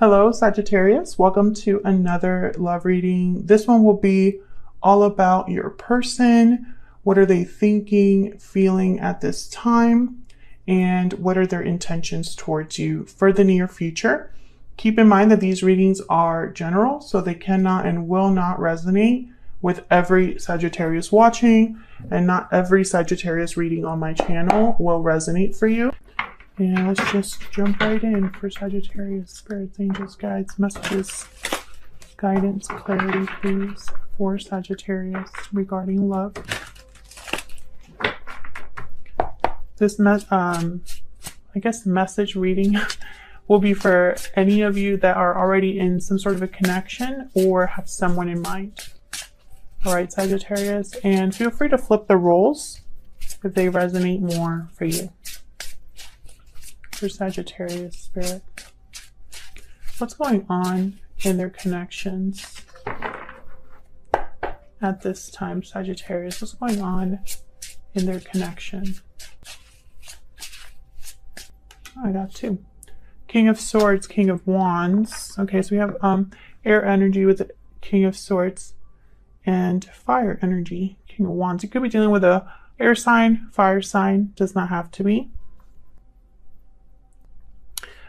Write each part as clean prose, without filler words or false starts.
Hello, Sagittarius. Welcome to another love reading. This one will be all about your person. What are they thinking, feeling at this time? And what are their intentions towards you for the near future? Keep in mind that these readings are general, so they cannot and will not resonate with every Sagittarius watching, and not every Sagittarius reading on my channel will resonate for you. And let's just jump right in for Sagittarius. Spirits, angels, guides, messages, guidance, clarity, please, for Sagittarius regarding love. This I guess the message reading will be for any of you that are already in some sort of a connection or have someone in mind. All right, Sagittarius, and feel free to flip the roles if they resonate more for you. For Sagittarius spirit, what's going on in their connections at this time? Sagittarius, what's going on in their connection? I got two. King of Swords, King of Wands. Okay, so we have air energy with the King of Swords and fire energy, King of Wands. You could be dealing with a air sign, fire sign, does not have to be.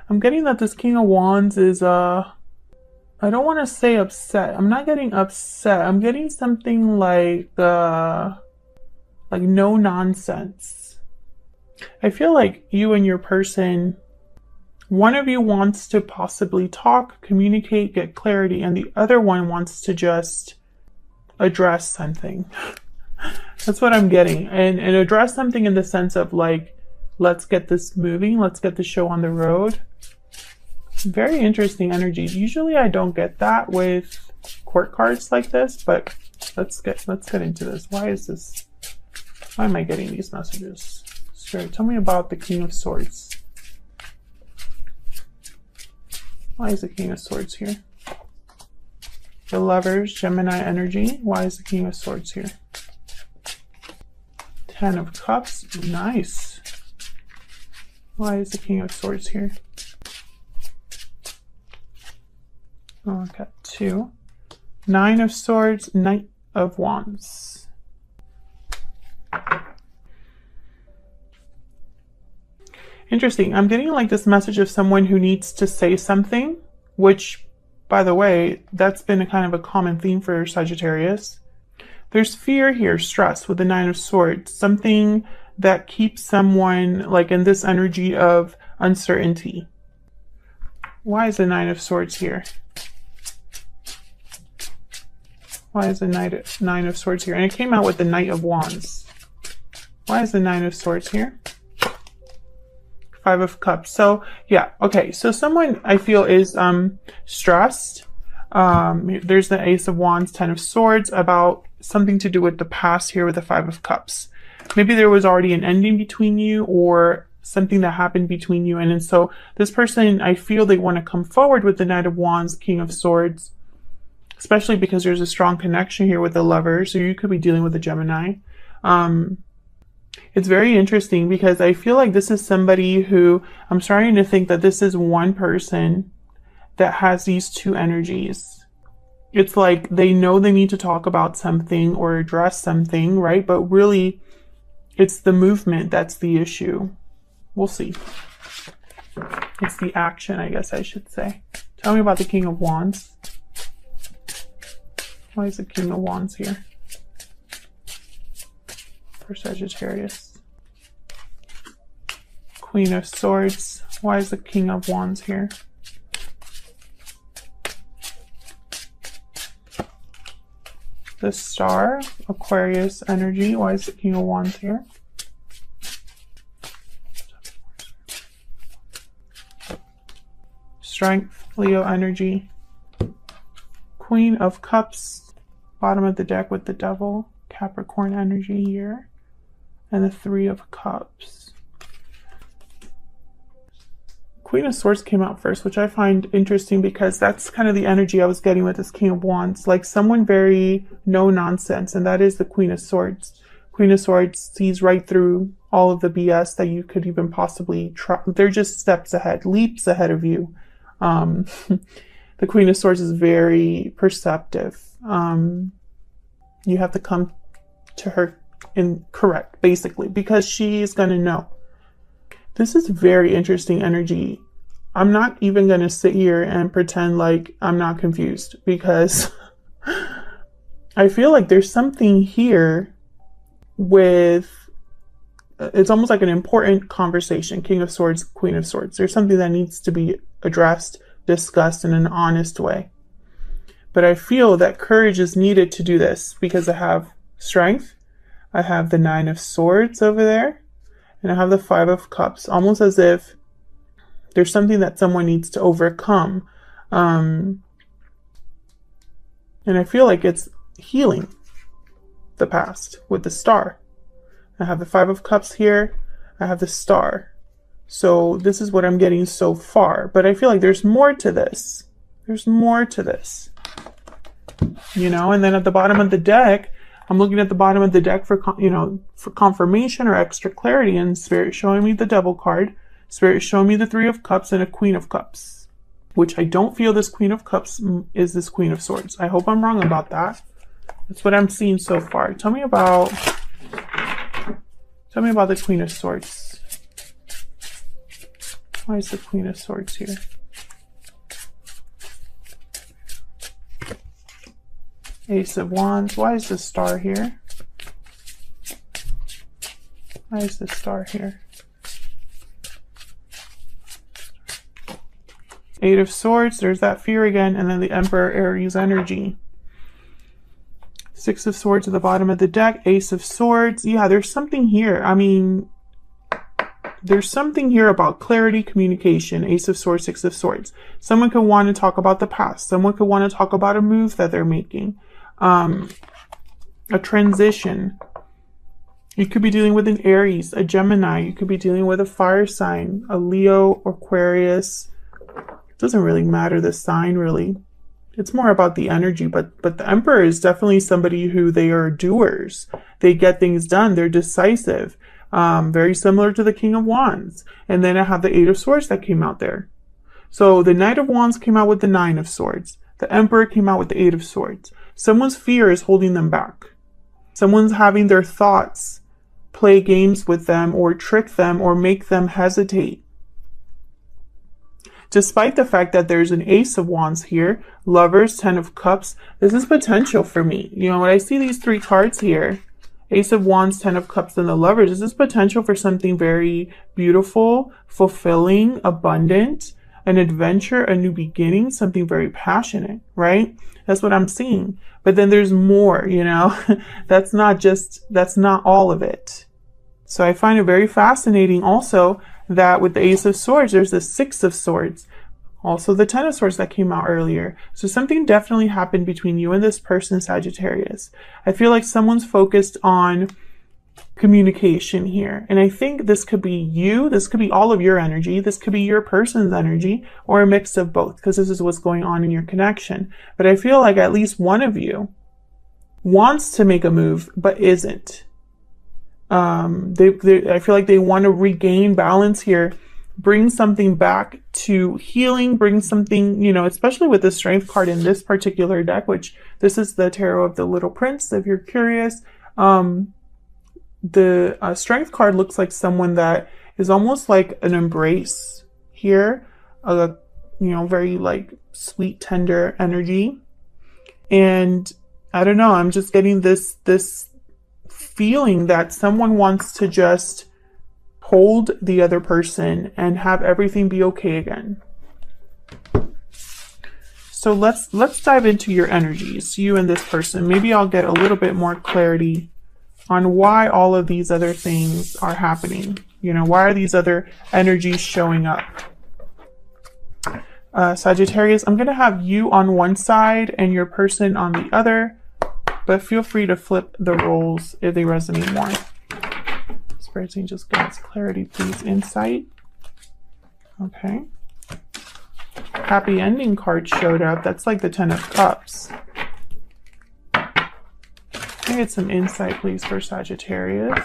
I'm getting that this King of Wands is, I don't want to say upset. I'm not getting upset. I'm getting something like no nonsense. I feel like you and your person, one of you wants to possibly talk, communicate, get clarity, and the other one wants to just address something. That's what I'm getting. And address something in the sense of like, let's get this moving. Let's get the show on the road. Very interesting energy. Usually I don't get that with court cards like this, but let's get into this. Why am I getting these messages? Spirit, tell me about the King of Swords. Why is the King of Swords here? The Lovers, Gemini energy. Why is the King of Swords here? Ten of Cups. Nice. Why is the King of Swords here? Oh, I got two. Nine of Swords, Knight of Wands. Interesting. I'm getting like this message of someone who needs to say something, which, by the way, that's been a kind of a common theme for Sagittarius. There's fear here, stress with the Nine of Swords, something that keeps someone like in this energy of uncertainty. Why is the Nine of Swords here? Why is the Nine of Swords here? And it came out with the Knight of Wands. Why is the Nine of Swords here? Five of Cups. So yeah, okay. So someone I feel is stressed. There's the Ace of Wands, Ten of Swords, about something to do with the past here with the Five of Cups. Maybe there was already an ending between you or something that happened between you. And so this person, I feel they want to come forward with the Knight of Wands, King of Swords, especially because there's a strong connection here with the Lovers. So you could be dealing with a Gemini. It's very interesting because I feel like this is somebody who, I'm starting to think that this is one person that has these two energies. It's like they know they need to talk about something or address something, right? But really, it's the movement that's the issue. We'll see. It's the action, I guess I should say. Tell me about the King of Wands. Why is the King of Wands here for Sagittarius? Queen of Swords. Why is the King of Wands here? The Star, Aquarius energy. Why is the King of Wands here? Strength, Leo energy. Queen of Cups, bottom of the deck with the Devil, Capricorn energy here, and the Three of Cups. Queen of Swords came out first, which I find interesting because that's kind of the energy I was getting with this King of Wands, like someone very no nonsense, and that is the Queen of Swords. Queen of Swords sees right through all of the BS that you could even possibly try. They're just steps ahead, leaps ahead of you. The Queen of Swords is very perceptive. You have to come to her correct, basically, because she's going to know. This is very interesting energy. I'm not even going to sit here and pretend like I'm not confused, because I feel like there's something here with, it's almost like an important conversation. King of Swords, Queen of Swords. There's something that needs to be addressed, discussed in an honest way. But I feel that courage is needed to do this, because I have strength. I have the Nine of Swords over there. And I have the Five of Cups. Almost as if there's something that someone needs to overcome. And I feel like it's healing the past with the Star. I have the Five of Cups here. I have the Star. So this is what I'm getting so far. But I feel like there's more to this. There's more to this. You know, and then at the bottom of the deck, I'm looking at the bottom of the deck for, you know, for confirmation or extra clarity. And Spirit showing me the Devil card. Spirit showing me the Three of Cups and a Queen of Cups. Which I don't feel this Queen of Cups is this Queen of Swords. I hope I'm wrong about that. That's what I'm seeing so far. Tell me about the Queen of Swords. Why is the Queen of Swords here? Ace of Wands. Why is the Star here? Why is the Star here? Eight of Swords. There's that fear again. And then the Emperor Aries energy. Six of Swords at the bottom of the deck. Ace of Swords. Yeah, there's something here. I mean, there's something here about clarity, communication. Ace of Swords, Six of Swords. Someone could want to talk about the past. Someone could want to talk about a move that they're making. A transition. You could be dealing with an Aries, a Gemini. You could be dealing with a fire sign, a Leo, Aquarius. It doesn't really matter the sign, really. It's more about the energy, but the Emperor is definitely somebody who they are doers. They get things done. They're decisive. Very similar to the King of Wands. And then I have the Eight of Swords that came out there. So the Knight of Wands came out with the Nine of Swords. The Emperor came out with the Eight of Swords. Someone's fear is holding them back. Someone's having their thoughts play games with them or trick them or make them hesitate. Despite the fact that there's an Ace of Wands here, Lovers, Ten of Cups, this is potential for me. You know, when I see these three cards here, Ace of Wands, Ten of Cups, and the Lovers, this is potential for something very beautiful, fulfilling, abundant, an adventure, a new beginning, something very passionate, right? That's what I'm seeing. But then there's more, you know, that's not all of it. So I find it very fascinating also that with the Ace of Swords, there's the Six of Swords, also the Ten of Swords that came out earlier. So something definitely happened between you and this person, Sagittarius. I feel like someone's focused on communication here. And I think this could be you, this could be all of your energy, this could be your person's energy, or a mix of both, because this is what's going on in your connection. But I feel like at least one of you wants to make a move, but isn't. I feel like they want to regain balance here, bring something back to healing, bring something, you know, especially with the Strength card in this particular deck, which this is the Tarot of the Little Prince, if you're curious. The Strength card looks like someone that is almost like an embrace here, you know, very like sweet, tender energy. And I don't know, I'm just getting this feeling that someone wants to just hold the other person and have everything be okay again. So let's dive into your energies, you and this person. Maybe I'll get a little bit more clarity on why all of these other things are happening. You know, why are these other energies showing up? Sagittarius, I'm going to have you on one side and your person on the other, but feel free to flip the roles if they resonate more. Spirit Angels, give us clarity, please. Insight. Okay. Happy ending card showed up. That's like the Ten of Cups. Can I get some insight, please, for Sagittarius?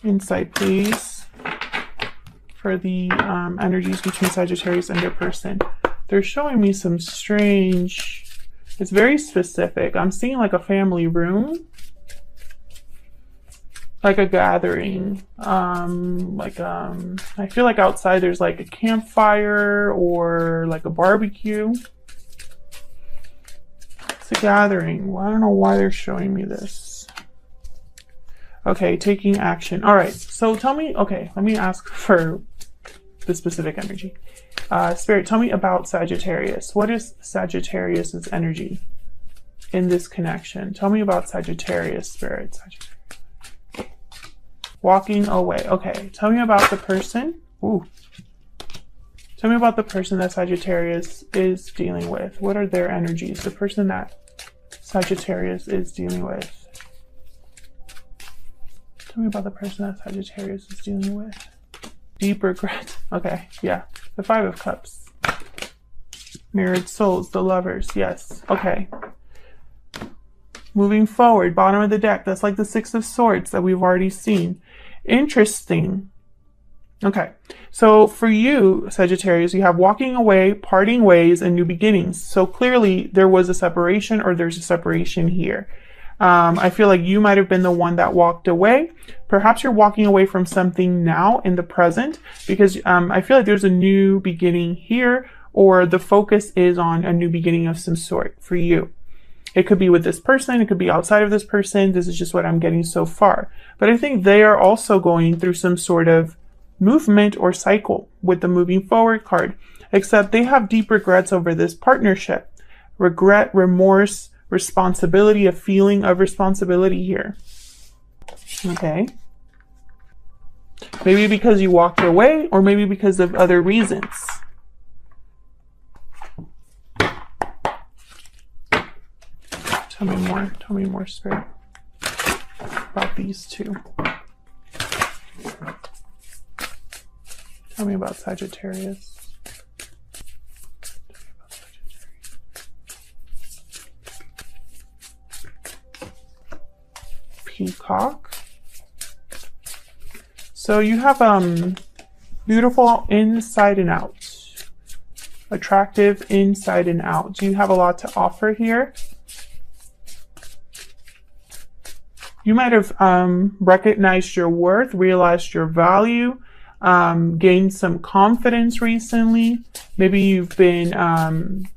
Insight, please, for the energies between Sagittarius and their person. They're showing me some strange, it's very specific. I'm seeing like a family room, like a gathering. I feel like outside there's like a campfire or like a barbecue. It's a gathering. Well, I don't know why they're showing me this. Okay, taking action. All right, so tell me, okay, let me ask for the specific energy. Spirit, tell me about Sagittarius. What is Sagittarius's energy in this connection? Tell me about Sagittarius, Spirit. Sagittarius. Walking away. Okay, tell me about the person. Ooh. Tell me about the person that Sagittarius is dealing with. What are their energies? The person that Sagittarius is dealing with. Tell me about the person that Sagittarius is dealing with. Deep regret. Okay, yeah. The Five of Cups. Mirrored souls, the lovers. Yes. Okay. Moving forward, bottom of the deck. That's like the Six of Swords that we've already seen. Interesting. Okay. So for you, Sagittarius, you have walking away, parting ways, and new beginnings. So clearly there was a separation, or there's a separation here. I feel like you might have been the one that walked away. Perhaps you're walking away from something now in the present, because I feel like there's a new beginning here, or the focus is on a new beginning of some sort for you. It could be with this person. It could be outside of this person. This is just what I'm getting so far. But I think they are also going through some sort of movement or cycle with the moving forward card, except they have deep regrets over this partnership. Regret, remorse, responsibility, a feeling of responsibility here. Okay. Maybe because you walked away, or maybe because of other reasons. Tell me more, Spirit, about these two. Tell me about Sagittarius. Peacock. So you have beautiful inside and out, attractive inside and out. You have a lot to offer here. You might have recognized your worth, realized your value, gained some confidence recently. Maybe you've been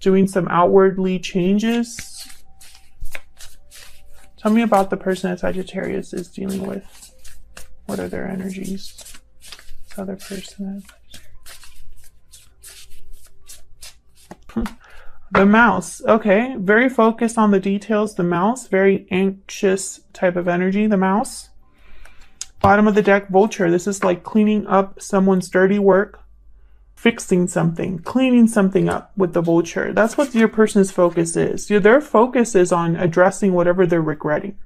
doing some outwardly changes. Tell me about the person that Sagittarius is dealing with. What are their energies? This other person. The mouse. Okay, very focused on the details. The mouse, very anxious type of energy. The mouse. Bottom of the deck, vulture. This is like cleaning up someone's dirty work, fixing something, cleaning something up with the vulture. That's what your person's focus is. Their focus is on addressing whatever they're regretting.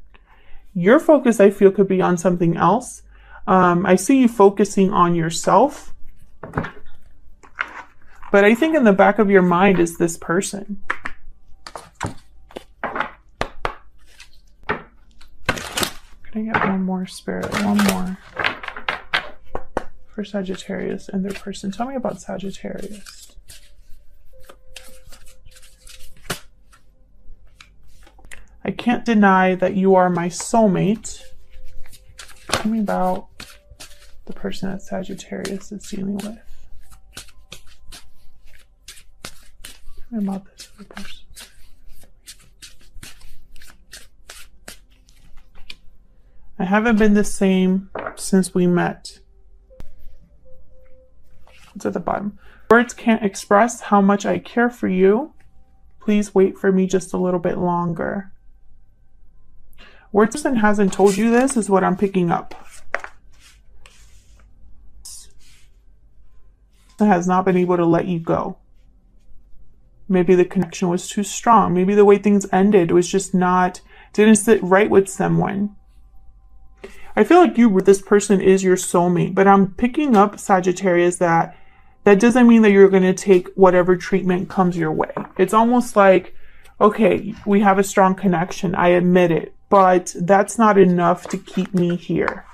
Your focus, I feel, could be on something else. I see you focusing on yourself. But I think in the back of your mind is this person. Can I get one more, Spirit? One more. For Sagittarius and their person. Tell me about Sagittarius. I can't deny that you are my soulmate. Tell me about the person that Sagittarius is dealing with. Tell me about this other person. I haven't been the same since we met. It's at the bottom. Words can't express how much I care for you. Please wait for me just a little bit longer. Words person hasn't told you this is what I'm picking up. That has not been able to let you go. Maybe the connection was too strong. Maybe the way things ended was just didn't sit right with someone. I feel like this person is your soulmate, but I'm picking up, Sagittarius, that doesn't mean that you're going to take whatever treatment comes your way. It's almost like, okay, we have a strong connection. I admit it. but that's not enough to keep me here.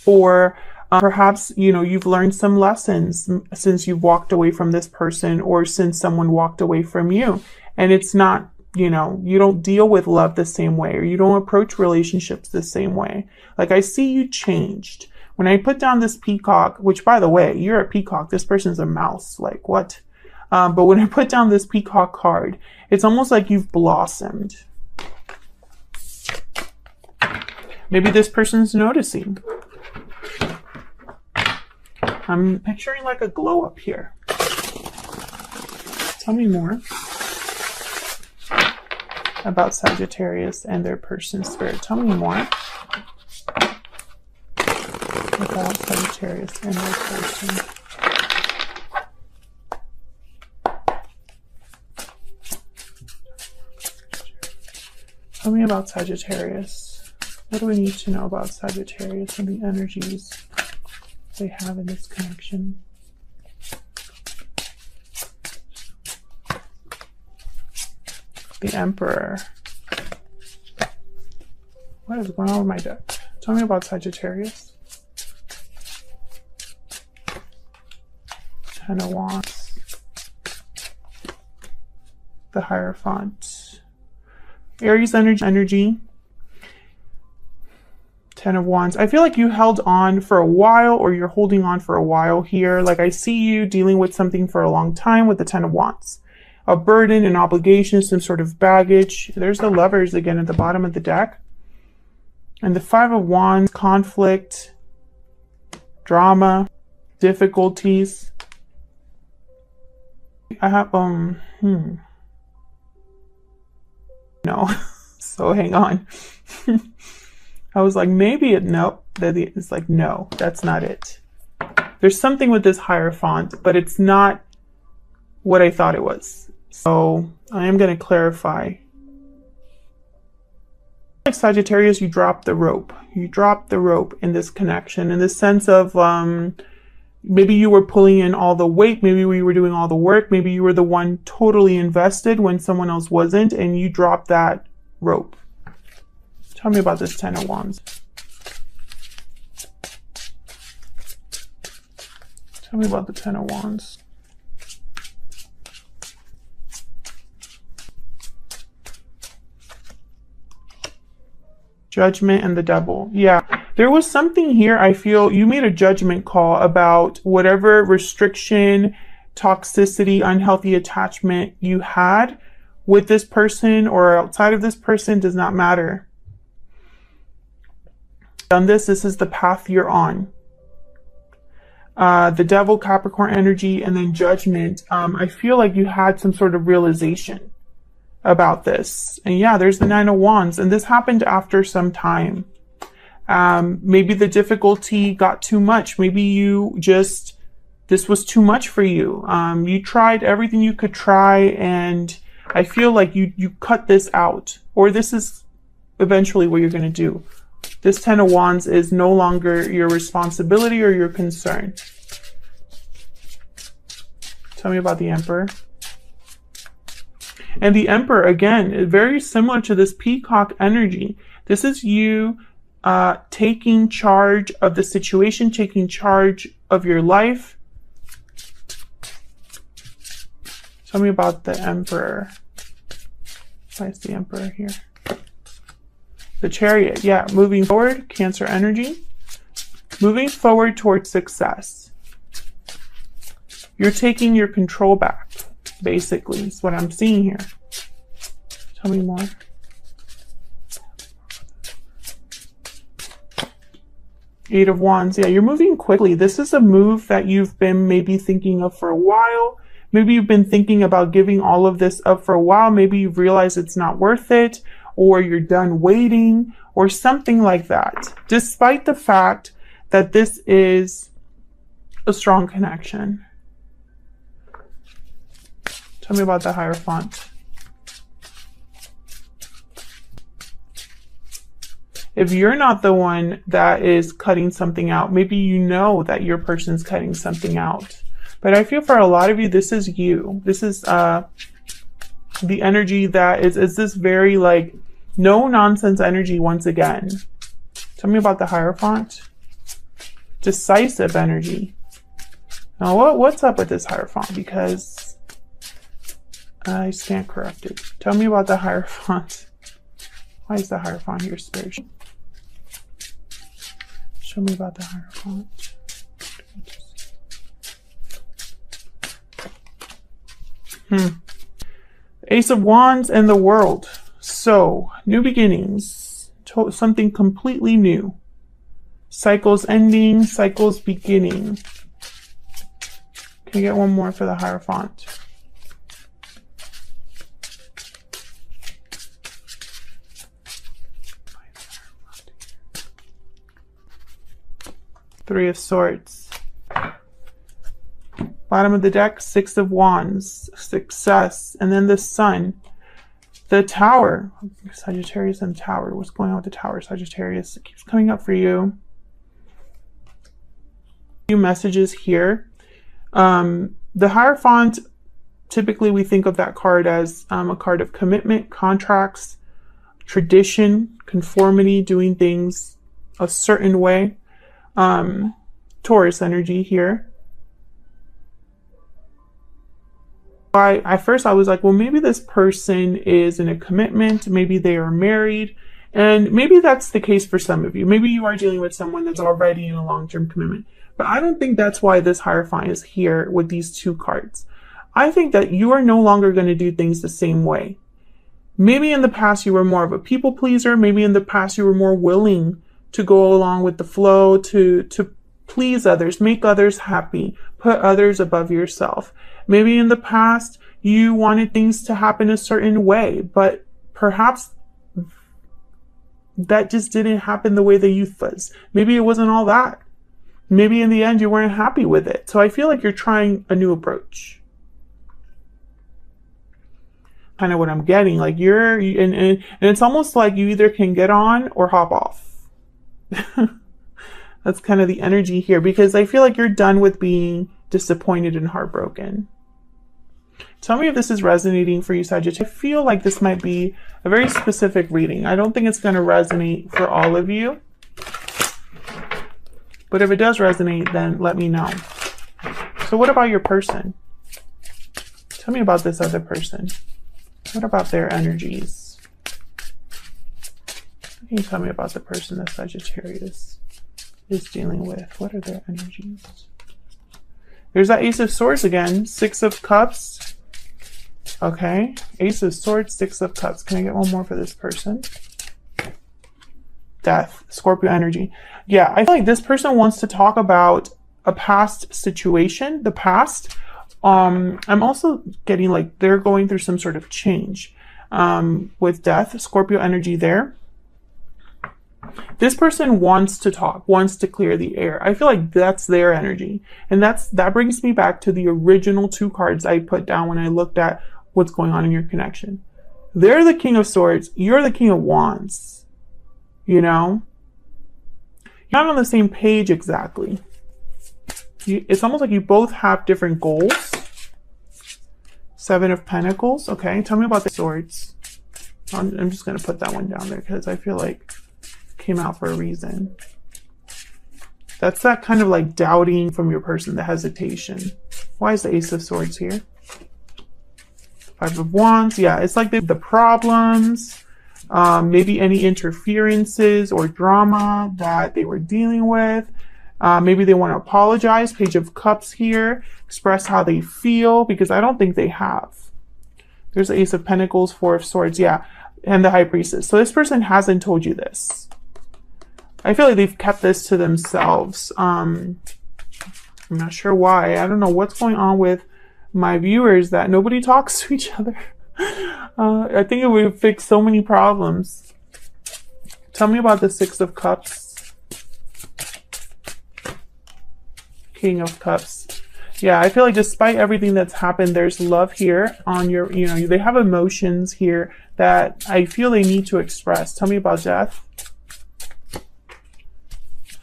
Or perhaps, you know, you've learned some lessons since you've walked away from this person, or since someone walked away from you. And it's not, you know, you don't deal with love the same way, or you don't approach relationships the same way. Like, I see you changed. When I put down this peacock, which, by the way, you're a peacock, this person's a mouse, like what? But when I put down this peacock card, it's almost like you've blossomed. Maybe this person's noticing. I'm picturing like a glow up here. Tell me more about Sagittarius and their person, Spirit. Tell me more about Sagittarius and their person. Tell me about Sagittarius. What do we need to know about Sagittarius and the energies they have in this connection? The Emperor. What is going on with my deck? Tell me about Sagittarius. Ten of Wands. The Hierophant. Aries energy. Ten of Wands. I feel like you held on for a while, or you're holding on for a while here. Like, I see you dealing with something for a long time with the Ten of Wands. A burden, an obligation, some sort of baggage. There's the Lovers again at the bottom of the deck. And the Five of Wands, conflict, drama, difficulties. I have, no. So hang on. I was like, maybe nope. It's like, no, that's not it. There's something with this Hierophant, but it's not what I thought it was. So I am going to clarify. Like Sagittarius, you dropped the rope. You dropped the rope in this connection, in the sense of maybe you were pulling in all the weight. Maybe we were doing all the work. Maybe you were the one totally invested when someone else wasn't, and you dropped that rope. Tell me about this Ten of Wands. Tell me about the Ten of Wands. Judgment and the Devil. Yeah, there was something here. I feel you made a judgment call about whatever restriction, toxicity, unhealthy attachment you had with this person or outside of this person, does not matter. Done this is the path you're on. The Devil, Capricorn energy, and then Judgment. I feel like you had some sort of realization about this. And yeah, there's the Nine of Wands, and this happened after some time. Maybe the difficulty got too much. Maybe you just, this was too much for you. You tried everything you could try, and I feel like you cut this out, or this is eventually what you're going to do. This Ten of Wands is no longer your responsibility or your concern. Tell me about the Emperor. And the Emperor, again, very similar to this peacock energy. This is you taking charge of the situation, taking charge of your life. Tell me about the Emperor. Why is the Emperor here? The Chariot, yeah, moving forward, Cancer energy. Moving forward towards success. You're taking your control back, basically, is what I'm seeing here. Tell me more. Eight of Wands, yeah, you're moving quickly. This is a move that you've been maybe thinking of for a while. Maybe you've been thinking about giving all of this up for a while. Maybe you've realized it's not worth it, or you're done waiting, or something like that. Despite the fact that this is a strong connection. Tell me about the Hierophant. If you're not the one that is cutting something out, maybe you know that your person's cutting something out. But I feel for a lot of you, this is you. This is the energy that is this very like No nonsense energy once again. Tell me about the Hierophant. Decisive energy. Now, what's up with this Hierophant? Because I stand corrected. Tell me about the Hierophant. Why is the Hierophant here, Spirit? Show me about the Hierophant. Ace of Wands and the World. So, new beginnings. Something completely new. Cycles ending, cycles beginning. Can you get one more for the Hierophant? Three of Swords. Bottom of the deck, Six of Wands. Success. And then the Sun. The Tower. Sagittarius and Tower. What's going on with the Tower, Sagittarius? It keeps coming up for you. Few messages here. The Hierophant, typically we think of that card as a card of commitment, contracts, tradition, conformity, doing things a certain way. Taurus energy here. At first I was like, well, maybe this person is in a commitment, maybe they are married, and maybe that's the case for some of you. Maybe you are dealing with someone that's already in a long-term commitment. But I don't think that's why this Hierophant is here with these two cards. I think that you are no longer going to do things the same way. Maybe in the past you were more of a people pleaser. Maybe in the past you were more willing to go along with the flow, to please others, make others happy, put others above yourself. Maybe in the past you wanted things to happen a certain way, but perhaps that just didn't happen the way the youth was. Maybe it wasn't all that. Maybe in the end you weren't happy with it. So I feel like you're trying a new approach. Kind of what I'm getting. Like and it's almost like you either can get on or hop off. That's kind of the energy here, because I feel like you're done with being disappointed and heartbroken. Tell me if this is resonating for you, Sagittarius. I feel like this might be a very specific reading. I don't think it's going to resonate for all of you. But if it does resonate, then let me know. So what about your person? Tell me about this other person. What about their energies? Can you tell me about the person that Sagittarius is dealing with? What are their energies? There's that Ace of Swords again. Six of Cups. Okay. Ace of Swords, Six of Cups. Can I get one more for this person? Death. Scorpio energy. Yeah, I feel like this person wants to talk about a past situation, the past. I'm also getting like they're going through some sort of change with death. Scorpio energy there. This person wants to talk, wants to clear the air. I feel like that's their energy. And that brings me back to the original two cards I put down when I looked at what's going on in your connection. They're the King of Swords. You're the King of Wands. You know? You're not on the same page exactly. It's almost like you both have different goals. Seven of Pentacles. Okay, tell me about the Swords. I'm just going to put that one down there because I feel like came out for a reason. That's that kind of like doubting from your person, the hesitation. Why is the Ace of Swords here? Five of Wands. Yeah, it's like the problems, maybe any interferences or drama that they were dealing with. Maybe they want to apologize. Page of Cups here. Express how they feel, because I don't think they have. There's the Ace of Pentacles, Four of Swords. Yeah, and the High Priestess. So this person hasn't told you this. I feel like they've kept this to themselves. I'm not sure why. I don't know what's going on with my viewers that nobody talks to each other. I think it would fix so many problems. Tell me about the Six of Cups. King of Cups. Yeah, I feel like despite everything that's happened, there's love here on your, they have emotions here that I feel they need to express. Tell me about death.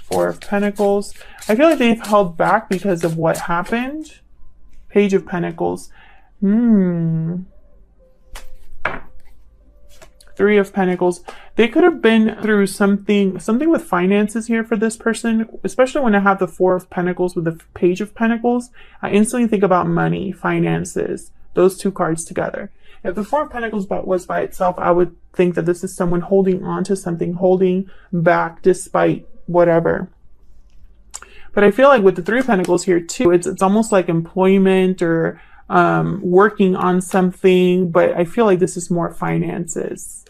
Four of Pentacles. I feel like they've held back because of what happened. Page of Pentacles. Tell Three of Pentacles. They could have been through something with finances here for this person, especially when I have the Four of Pentacles with the Page of Pentacles. I instantly think about money, finances, those two cards together. If the Four of Pentacles was by itself, I would think that this is someone holding on to something, holding back despite whatever. But I feel like with the Three of Pentacles here too, it's almost like employment or working on something, but I feel like this is more finances.